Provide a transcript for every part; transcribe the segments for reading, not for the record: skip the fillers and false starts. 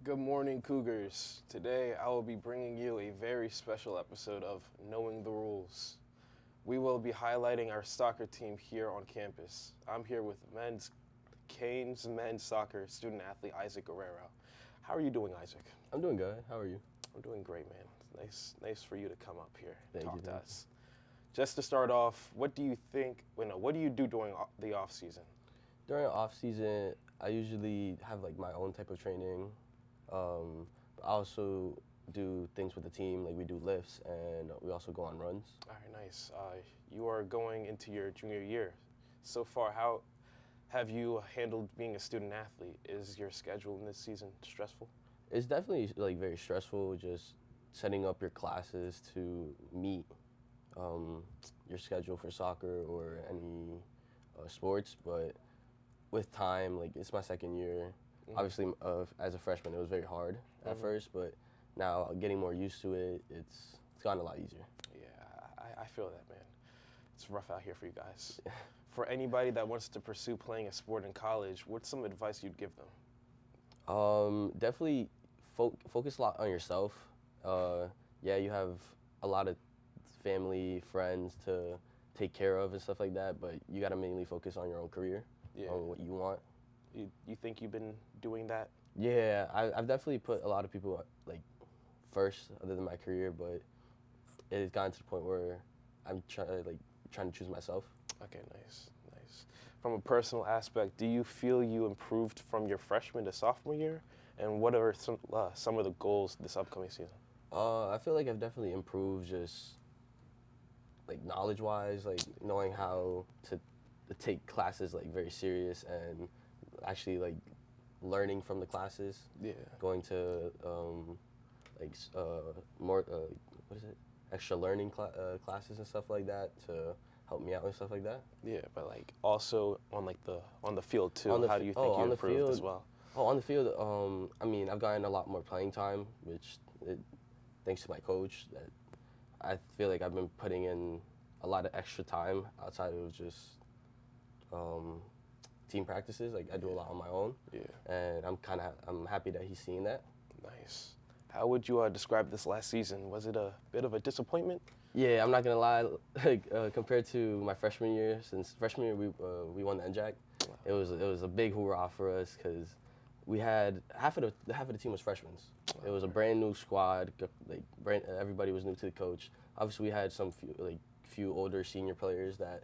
Good morning, Cougars. Today I will be bringing you a very special episode of Knowing the Rules. We will be highlighting our soccer team here on campus. I'm here with Canes men's soccer student athlete Isaac Guerrero. How are you doing, Isaac? I'm doing good. How are you? I'm doing great, man. Nice for you to come up here and Thank talk you, to thank us. Just to start off, what do you think? What do you do during the off season? During off season, I usually have like my own type of training. I also do things with the team, like we do lifts and we also go on runs. All right, nice. You are going into your junior year. So far, how have you handled being a student athlete? Is your schedule in this season stressful? It's definitely like very stressful, just setting up your classes to meet your schedule for soccer or any sports. But with time, like it's my second year. Obviously, as a freshman, it was very hard at first, but now getting more used to it, it's gotten a lot easier. Yeah, I feel that, man. It's rough out here for you guys. For anybody that wants to pursue playing a sport in college, what's some advice you'd give them? Definitely focus a lot on yourself. Yeah, you have a lot of family, friends to take care of and stuff like that, but you got to mainly focus on your own career, on what you want. You think you've been doing that? Yeah, I've definitely put a lot of people like first other than my career, but it has gotten to the point where I'm trying to choose myself. Okay, nice. From a personal aspect, do you feel you improved from your freshman to sophomore year? And what are some of the goals this upcoming season? I feel like I've definitely improved just like knowledge-wise, like knowing how to take classes like very serious and actually like learning from the classes. Yeah. Going to more what is it? Extra learning classes and stuff like that to help me out and stuff like that. Yeah, but like also on the field too. On the How do you think you on the improved field, as well? Oh, on the field, I mean, I've gotten a lot more playing time, thanks to my coach. That I feel like I've been putting in a lot of extra time outside of just team practices. Like I do a lot on my own. Yeah. And I'm happy that he's seeing that. Nice. How would you describe this last season? Was it a bit of a disappointment? Yeah, I'm not gonna lie. Like compared to my freshman year, since freshman year we won the NJAC, it was a big hoorah for us because we had half of the team was freshmen. It was a brand new squad. Like everybody was new to the coach. Obviously, we had some few older senior players that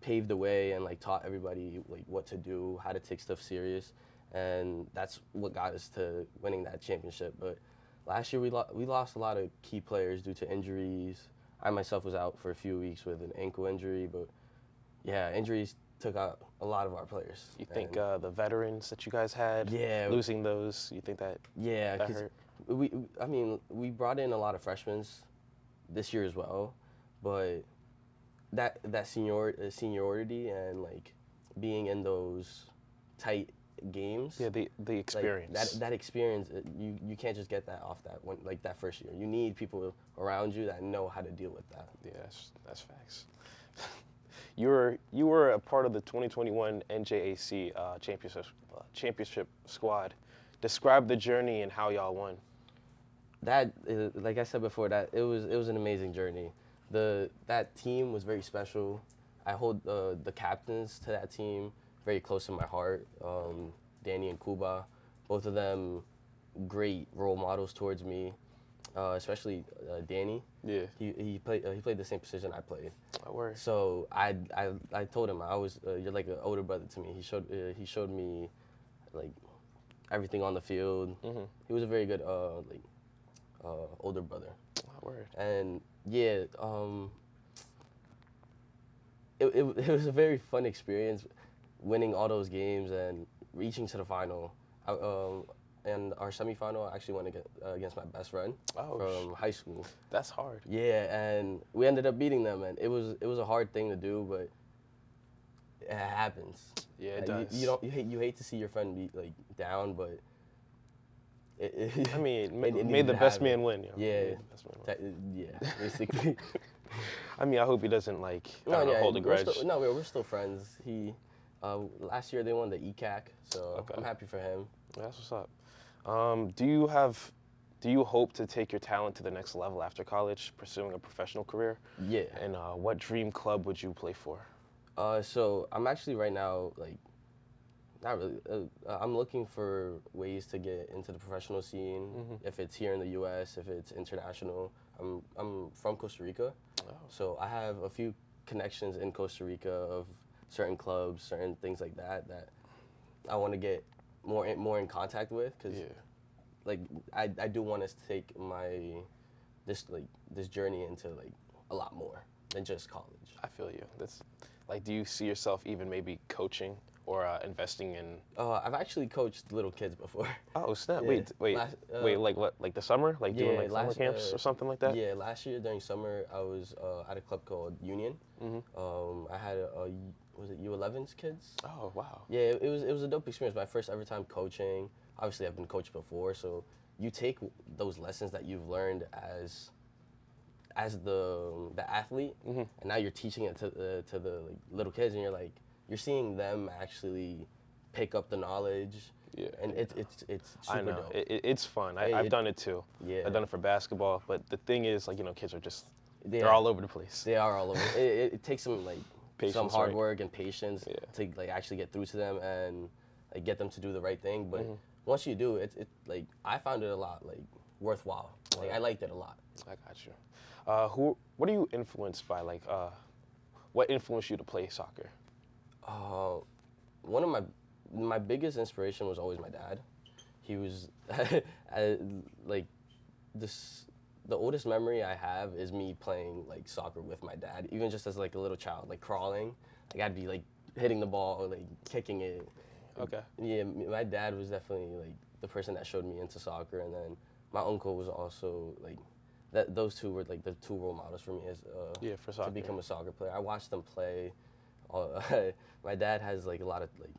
paved the way and like taught everybody like what to do, how to take stuff serious, and that's what got us to winning that championship. But last year we lost a lot of key players due to injuries. I myself was out for a few weeks with an ankle injury, but yeah, injuries took out a lot of our players. You think the veterans that you guys had, losing those, you think that that hurt? We brought in a lot of freshmen this year as well, but that seniority and like being in those tight games. Yeah, the experience. Like, that experience, you can't just get that off that one, like that first year. You need people around you that know how to deal with that. Yeah, that's facts. You were a part of the 2021 NJAC championship squad. Describe the journey and how y'all won. That, like I said before, that it was an amazing journey. That team was very special. I hold the captains to that team very close to my heart. Danny and Kuba, both of them great role models towards me, especially Danny. Yeah. He played the same position I played. Oh, word. So I told him you're like an older brother to me. He showed me like everything on the field. Mm-hmm. He was a very good older brother. Oh, word. And yeah, it was a very fun experience, winning all those games and reaching to the final. And our semifinal, I actually went against my best friend from high school. That's hard. Yeah, and we ended up beating them, and it was a hard thing to do, but it happens. Yeah, it does. You hate to see your friend be like down, but I mean, made the best man win. Yeah, yeah, basically. I mean, I hope he doesn't hold a grudge. We're still friends. He last year they won the ECAC, so Okay. I'm happy for him. That's what's up. Do you hope to take your talent to the next level after college, pursuing a professional career? Yeah. And what dream club would you play for? So I'm actually right now like not really. I'm looking for ways to get into the professional scene. If it's here in the U.S., if it's international. I'm from Costa Rica, so I have a few connections in Costa Rica of certain clubs, certain things like that that I want to get more in contact with because like I do want to take this journey into like a lot more than just college. I feel you. That's like, do you see yourself even maybe coaching or investing in? I've actually coached little kids before. Oh snap! Yeah. Wait. Like what? Like the summer? Like doing like summer last, camps or something like that? Yeah, last year during summer I was at a club called Union. I had was it U11s kids? Oh wow. Yeah, it was a dope experience. My first ever time coaching. Obviously, I've been coached before, so you take those lessons that you've learned as the athlete, and now you're teaching it to the like, little kids, and you're seeing them actually pick up the knowledge. Yeah. And it's super I know. dope. It's fun. I've done it too. Yeah. I've done it for basketball, but the thing is, like, kids are just, They they're are. all over the place. They are all over. It takes some like Patience, some hard right? work and patience to like actually get through to them and like get them to do the right thing. But once you do, it like I found it a lot like worthwhile. Like I liked it a lot. I got you. What are you influenced by? Like, what influenced you to play soccer? One of my biggest inspiration was always my dad. He was like this. The oldest memory I have is me playing like soccer with my dad, even just as like a little child, like crawling. Like I'd be like hitting the ball or like kicking it. Okay. Yeah, my dad was definitely like the person that showed me into soccer, and then my uncle was also like that. Those two were like the two role models for me as For soccer. to become a soccer player. I watched them play. My dad has like a lot of like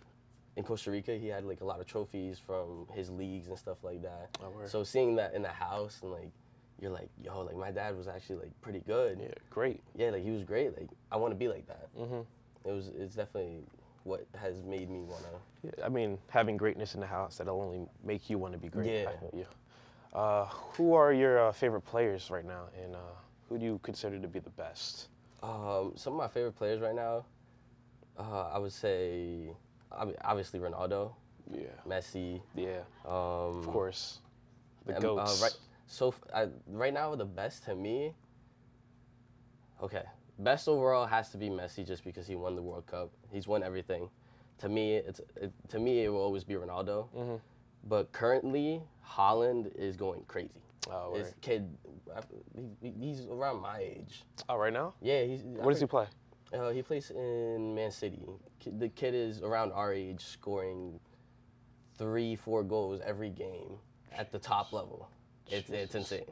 in Costa Rica. He had like a lot of trophies from his leagues and stuff like that. Oh, word. So seeing that in the house and like you're like, yo, like my dad was actually like pretty good. Yeah, great. Yeah, like he was great. Like I want to be like that. It's definitely what has made me wanna. Yeah, I mean, having greatness in the house, that'll only make you want to be great. Yeah. I feel you. Who are your favorite players right now, and who do you consider to be the best? Some of my favorite players right now, I would say, obviously Ronaldo, Messi. Yeah, of course. The and, GOATs. Right now, the best to me. Okay, best overall has to be Messi, just because he won the World Cup. He's won everything. To me, it will always be Ronaldo. But currently, Haaland is going crazy. Oh, This right. kid, he's around my age. Oh, right now? Yeah, Where does he play? He plays in Man City. The kid is around our age, scoring 3-4 goals every game at the top level. It's insane.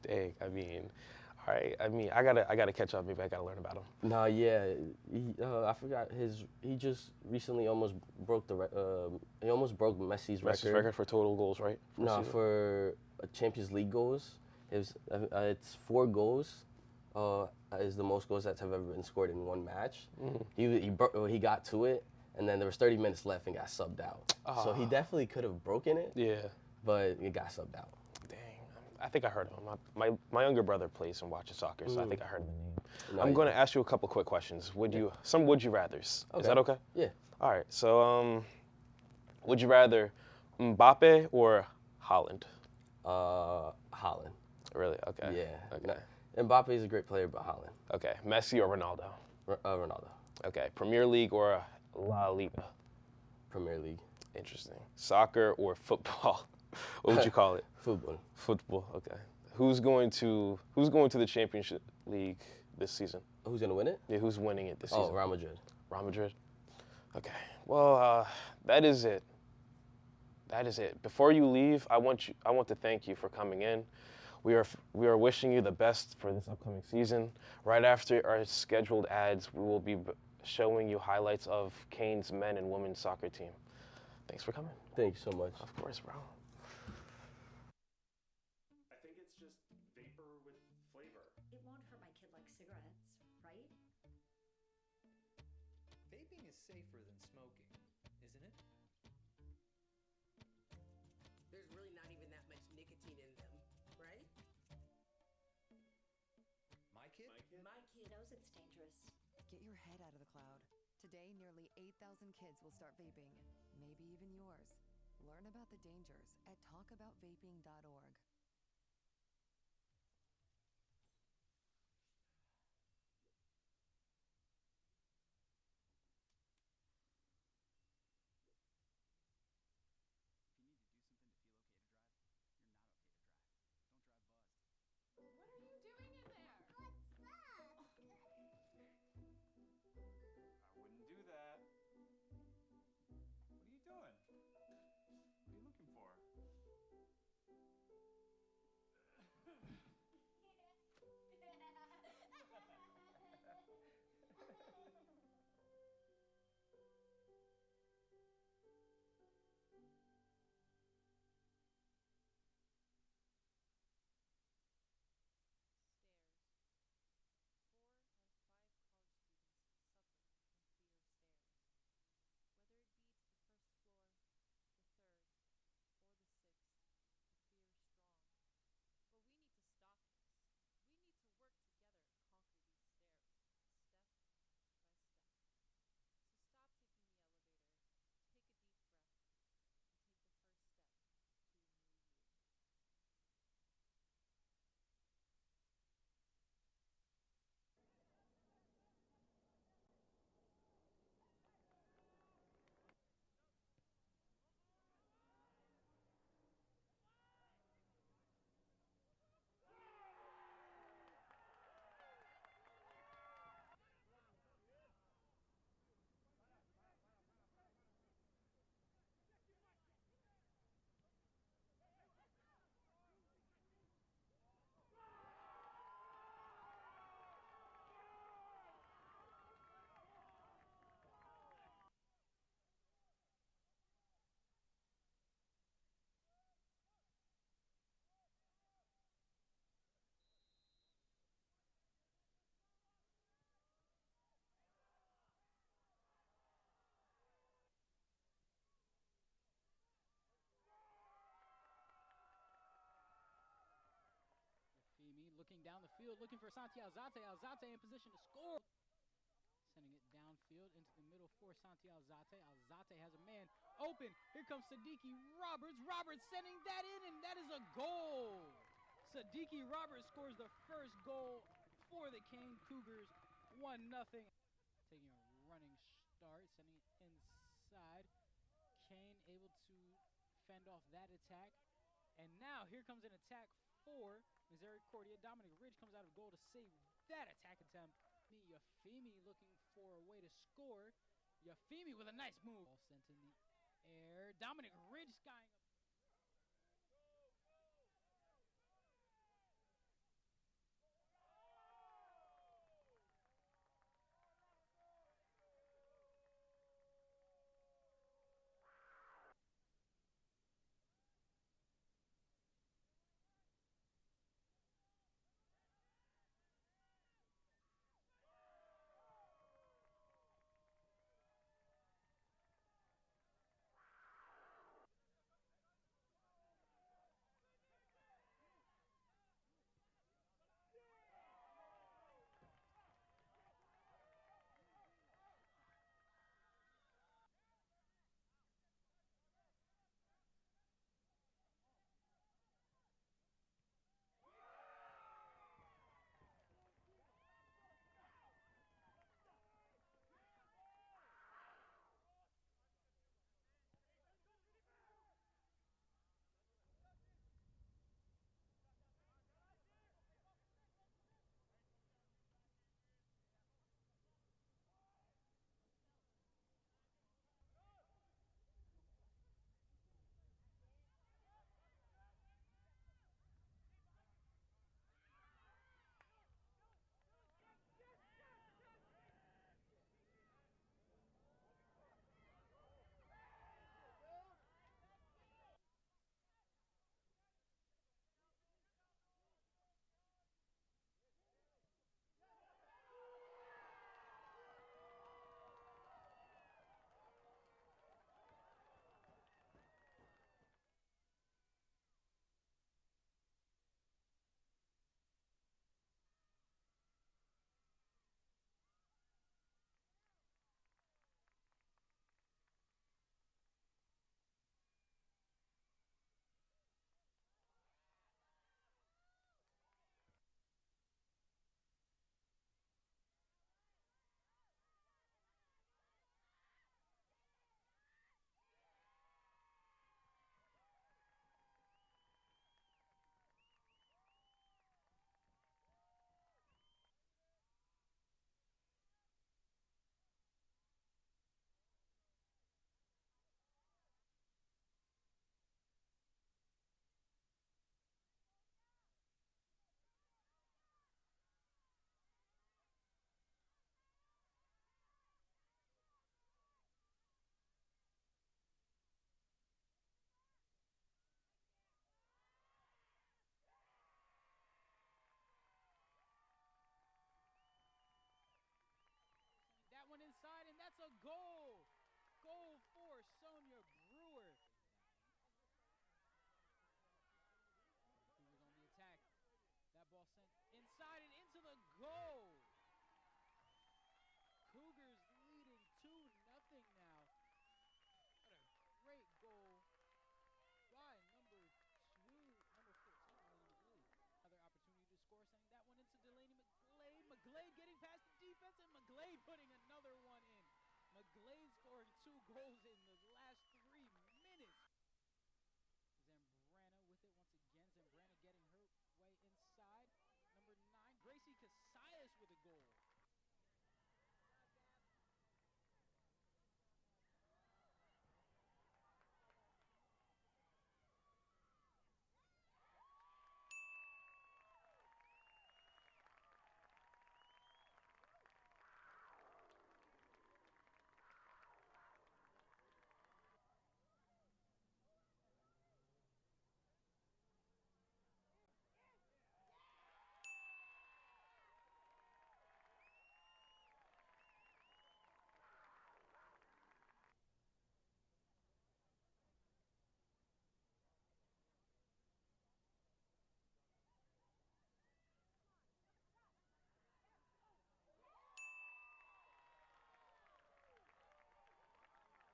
Dang, I mean, all right. I mean, I gotta catch up. Maybe I gotta learn about him. No, yeah, I forgot he just recently almost broke he almost broke Messi's Messi's record. record for total goals, right? No, for Champions League goals, it's 4 goals. Is the most goals that have ever been scored in one match. He got to it, and then there was 30 minutes left and got subbed out. So he definitely could have broken it. Yeah. But it got subbed out. Dang, I think I heard of him. My younger brother plays and watches soccer, so I think I heard the name. No, I'm going to ask you a couple quick questions. Would you rather's? Okay. Is that okay? Yeah. All right. So, would you rather Mbappe or Haaland? Haaland. Really? Okay. Yeah. Okay. Mbappe is a great player, but Haaland. Okay. Messi or Ronaldo? Ronaldo. Okay. Premier League or La Liga? Premier League. Interesting. Soccer or football? What would you call it? Football. Football. Okay. Who's going to the Championship League this season? Who's gonna win it? Yeah, who's winning it this season? Oh, Real Madrid. Real Madrid. Okay. Well, that is it. That is it. Before you leave, I want to thank you for coming in. We are wishing you the best for this upcoming season. Right after our scheduled ads, we will be showing you highlights of Kane's men and women's soccer team. Thanks for coming. Thank you so much. Of course, bro. I think it's just vapor with flavor. It won't hurt my kid like cigarettes, right? Vaping is safer than smoking, isn't it? nicotine in them, right? My kid? My kid. Knows it's dangerous. Get your head out of the cloud. Today, nearly 8,000 kids will start vaping, maybe even yours. Learn about the dangers at talkaboutvaping.org. If you need to do something to feel okay to drive, you're not okay to drive. Don't drive buzzed. What are you doing in there? What's that? I wouldn't do that. What are you doing? What are you looking for? Stairs. 4 out of 5 college students suffer from fear of stairs. Whether it be to the first floor, the third, or the sixth, the fear is strong. But we need to stop this. We need to work together and conquer these stairs, step by step. So stop taking the elevator, take a deep breath, and take the first step to a new you. Femi looking down the field, looking for Santi Alzate. Alzate in position to score. Sending it downfield into the middle for Santi Alzate. Alzate has a man open. Here comes Sadiki Roberts. Roberts sending that in, and that is a goal. Sadiki Roberts scores the first goal for the Kane Cougars. 1-0. Taking a running start, sending it inside. Kane able to fend off that attack. And now here comes an attack for Misericordia. Dominic Ridge comes out of goal to save that attack attempt. Yafimi looking for a way to score. Yafimi with a nice move. Ball sent in the air. Dominic Ridge skying up. putting another one in. McGlade scoring 2 goals in the last 3 minutes. Zambrana with it once again. Zambrana getting her way inside. Number 9, Gracie Casillas with a goal. Aquí ayudamos a quienes les gusta comer postres ricos. I'm helping my customers. Sí, muito obrigada. Te ajudo. Eu estou feliz por ajudar a minha família, comunidade e amigos. My name is Mark Hunt. Health Director for the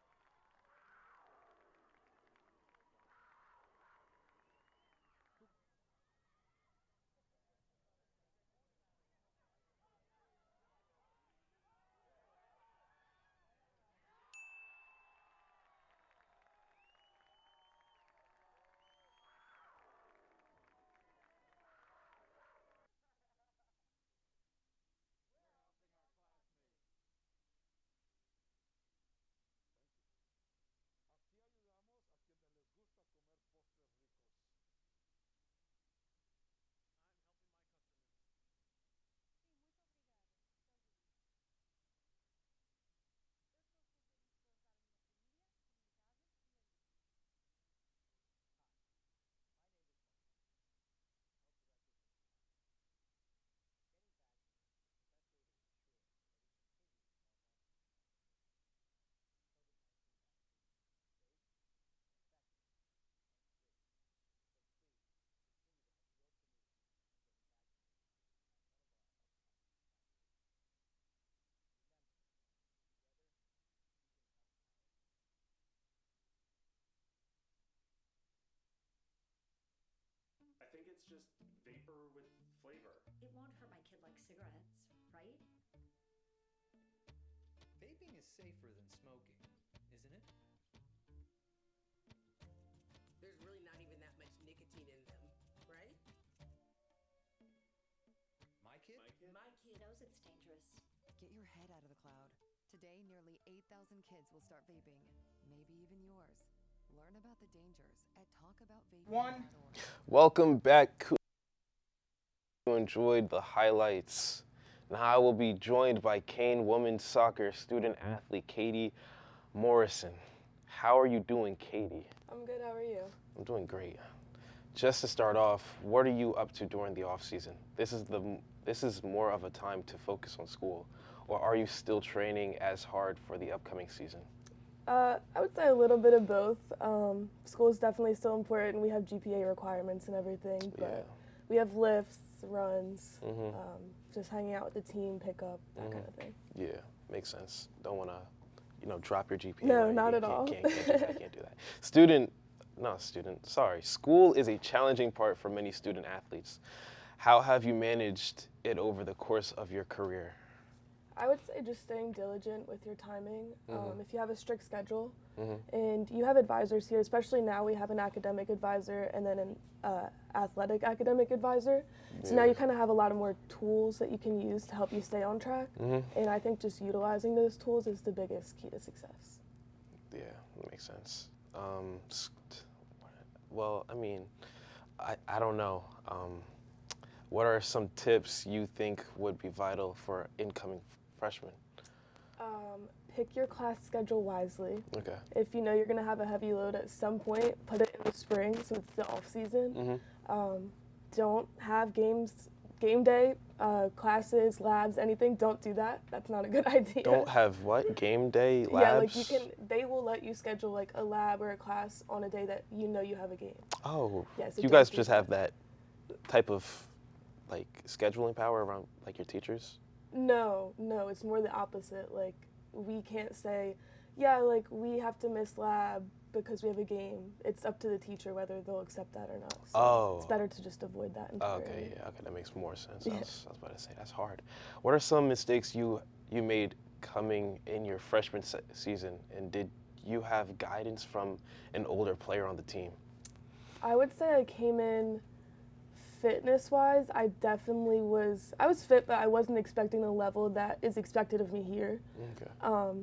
town. Getting vaccinated is the best way to ensure that we continue our long-term health. COVID-19 vaccines are safe, effective, and free. So please, continue to help your community by getting vaccinated at one of our health outreach locations. Remember, together, we can help our community. I think it's just vapor with flavor. It won't hurt my kid like cigarettes, right? Vaping is safer than smoking, isn't it? There's really not even that much nicotine in them, right? My kid? My kid Knows it's dangerous. Get your head out of the cloud. Today, nearly 8,000 kids will start vaping, maybe even yours. Learn about the dangers at talkaboutvaping.org. Welcome back. You enjoyed the highlights. Now I will be joined by Kane women's soccer student athlete Katie Morrison. How are you doing, Katie? I'm good, how are you? I'm doing great. Just to start off, what are you up to during the off season? This is more of a time to focus on school, or are you still training as hard for the upcoming season? I would say a little bit of both. School is definitely still important. We have GPA requirements and everything, but we have lifts, runs, just hanging out with the team, pickup, that kind of thing. Yeah, makes sense. Don't want to, drop your GPA. No, right? not You at all. Can't do that. School is a challenging part for many student athletes. How have you managed it over the course of your career? I would say just staying diligent with your timing. If you have a strict schedule and you have advisors here, especially now we have an academic advisor and then an athletic academic advisor. So now you kind of have a lot of more tools that you can use to help you stay on track. And I think just utilizing those tools is the biggest key to success. Yeah, that makes sense. Well, I mean, I don't know. What are some tips you think would be vital for incoming freshmen? Pick your class schedule wisely. Okay. If you know you're going to have a heavy load at some point, put it in the spring so it's the off season. Don't have game day, classes, labs, anything. Don't do that. That's not a good idea. Don't have what? Game day, labs? Yeah, like they will let you schedule like a lab or a class on a day that you know you have a game. Oh, Yeah, so you don't guys do just have that type of like scheduling power around like your teachers? No, it's more the opposite. Like we can't say, yeah, like we have to miss lab because we have a game. It's up to the teacher whether they'll accept that or not. So it's better to just avoid that entirely. Okay, that makes more sense. I was about to say that's hard. What are some mistakes you made coming in your freshman season, and did you have guidance from an older player on the team? I would say I came in fitness-wise. I was fit, but I wasn't expecting the level that is expected of me here. Okay.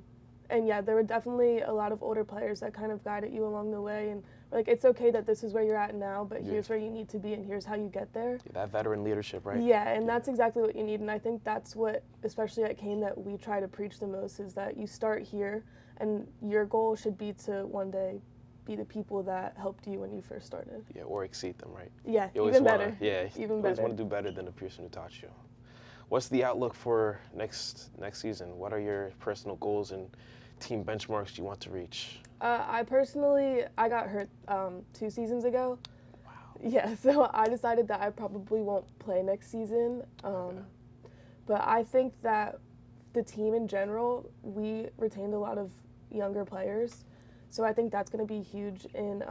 And yeah, there were definitely a lot of older players that kind of guided you along the way, and like, it's okay that this is where you're at now, but here's where you need to be and here's how you get there. Yeah, that veteran leadership, right? Yeah, and that's exactly what you need, and I think that's what, especially at Kane, that we try to preach the most, is that you start here, and your goal should be to one day be the people that helped you when you first started. Yeah, or exceed them, right? Yeah, You even wanna, better. Yeah, even you always better. want to do better than the person who taught you. What's the outlook for next season? What are your personal goals and team benchmarks you want to reach? I got hurt 2 seasons ago. Wow. Yeah, so I decided that I probably won't play next season. But I think that the team in general, we retained a lot of younger players. So I think that's going to be huge in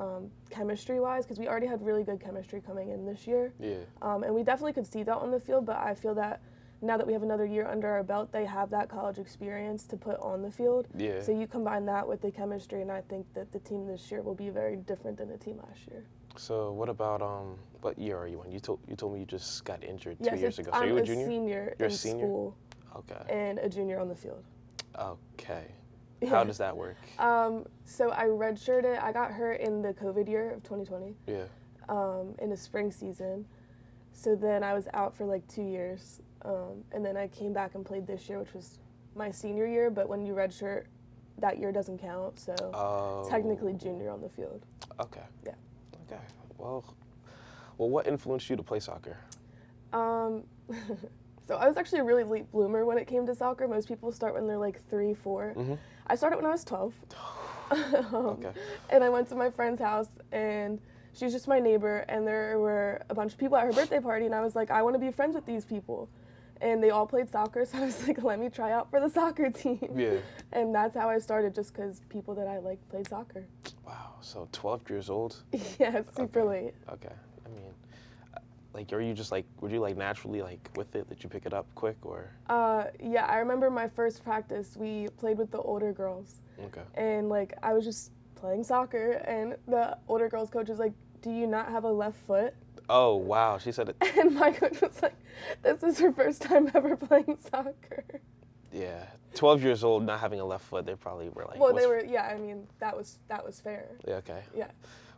chemistry-wise, because we already had really good chemistry coming in this year. Yeah. And we definitely could see that on the field, but I feel that now that we have another year under our belt, they have that college experience to put on the field. Yeah. So you combine that with the chemistry, and I think that the team this year will be very different than the team last year. So what about what year are you in? You told me you just got injured 2 Yes, years ago. So I'm you a a junior? senior You're in a senior? school Okay. and a junior on the field. Okay. Yeah. How does that work? So I redshirted. I got hurt in the COVID year of 2020. Yeah. In the spring season. So then I was out for like 2 years. And then I came back and played this year, which was my senior year. But when you redshirt, that year doesn't count. So technically junior on the field. Okay. Yeah. Okay. Well, what influenced you to play soccer? So I was actually a really late bloomer when it came to soccer. Most people start when they're like 3, 4. Mm-hmm. I started when I was 12. Okay. And I went to my friend's house, and she was just my neighbor, and there were a bunch of people at her birthday party, and I was like, I want to be friends with these people. And they all played soccer, so I was like, let me try out for the soccer team. Yeah. And that's how I started, just because people that I liked played soccer. Wow. So 12 years old? Yeah, it's super late. Okay. I mean, like, are you just like, were you like naturally like with it? Did you pick it up quick or? Yeah, I remember my first practice, we played with the older girls. Okay. And like, I was just playing soccer, and the older girls coach was like, do you not have a left foot? Oh, wow. She said it. And my coach was like, this is her first time ever playing soccer. Yeah. 12 years old, not having a left foot, they probably were like. Well, they were, yeah, I mean, that was fair. Yeah, okay. Yeah.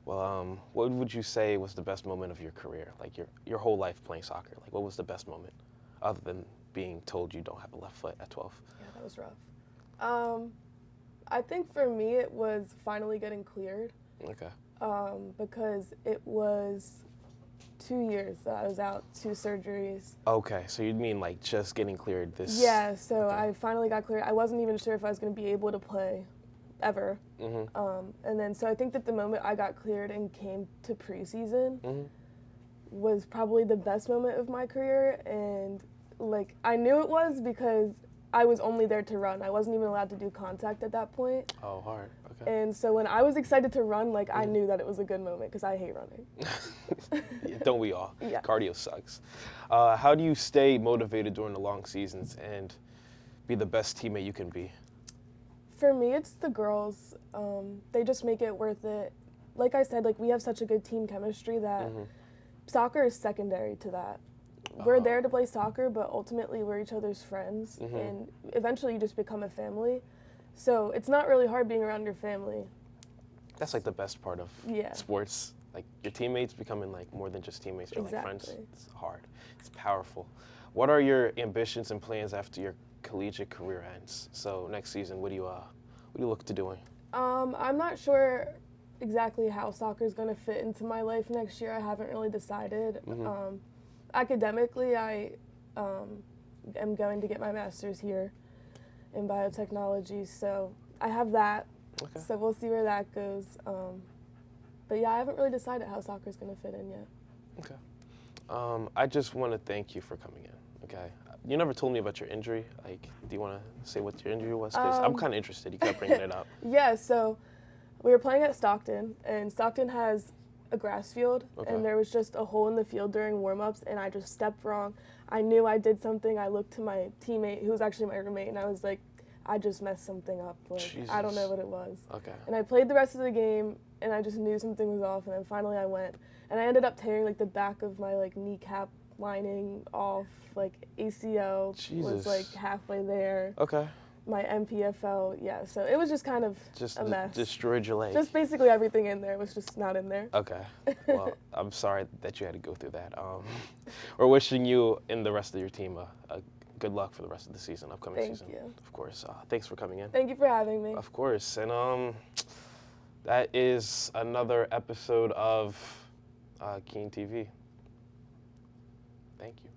Well, what would you say was the best moment of your career? Like your whole life playing soccer. Like, what was the best moment other than being told you don't have a left foot at 12? Yeah, that was rough. I think for me, it was finally getting cleared. Okay. Because it was 2 years that I was out, 2 surgeries. Okay, so you mean like just getting cleared this? Yeah, so okay. I finally got cleared. I wasn't even sure if I was going to be able to play ever. Mm-hmm. And then, so I think that the moment I got cleared and came to preseason Mm-hmm. was probably the best moment of my career. And like, I knew it was because I was only there to run. I wasn't even allowed to do contact at that point. Oh, hard. Okay. And so when I was excited to run, like, I knew that it was a good moment because I hate running. Yeah, don't we all? Yeah. Cardio sucks. How do you stay motivated during the long seasons and be the best teammate you can be? For me, it's the girls. They just make it worth it. Like I said, like, we have such a good team chemistry that soccer is secondary to that. We're there to play soccer, but ultimately we're each other's friends, and eventually you just become a family. So it's not really hard being around your family. That's like the best part of sports. Like your teammates becoming like more than just teammates, you're like friends. It's hard. It's powerful. What are your ambitions and plans after your collegiate career ends? So next season, what do you look to doing? I'm not sure exactly how soccer is going to fit into my life next year. I haven't really decided. Academically, I am going to get my master's here in biotechnology, so I have that. Okay. So we'll see where that goes. But yeah, I haven't really decided how soccer is going to fit in yet. Okay. I just want to thank you for coming in. Okay. You never told me about your injury. Like, do you want to say what your injury was? Because I'm kind of interested. You kept bringing it up. Yeah. So we were playing at Stockton, and Stockton has a grass field, and there was just a hole in the field during warm-ups, and I just stepped wrong. I knew I did something. I looked to my teammate, who was actually my roommate, and I was like, I just messed something up. Like, I don't know Jesus. what it was. Okay. And I played the rest of the game, and I just knew something was off. And then finally I went, and I ended up tearing like the back of my like kneecap lining off. Like ACL was like Jesus. halfway there. Okay. My MPFL, yeah. So it was just kind of Just a mess. destroyed your leg. Just basically everything in there was just not in there. Okay. Well, I'm sorry that you had to go through that. We're wishing you and the rest of your team a good luck for the rest of the season, upcoming Thank season. you. Of course. Thanks for coming in. Thank you for having me. Of course. And that is another episode of Keen TV. Thank you.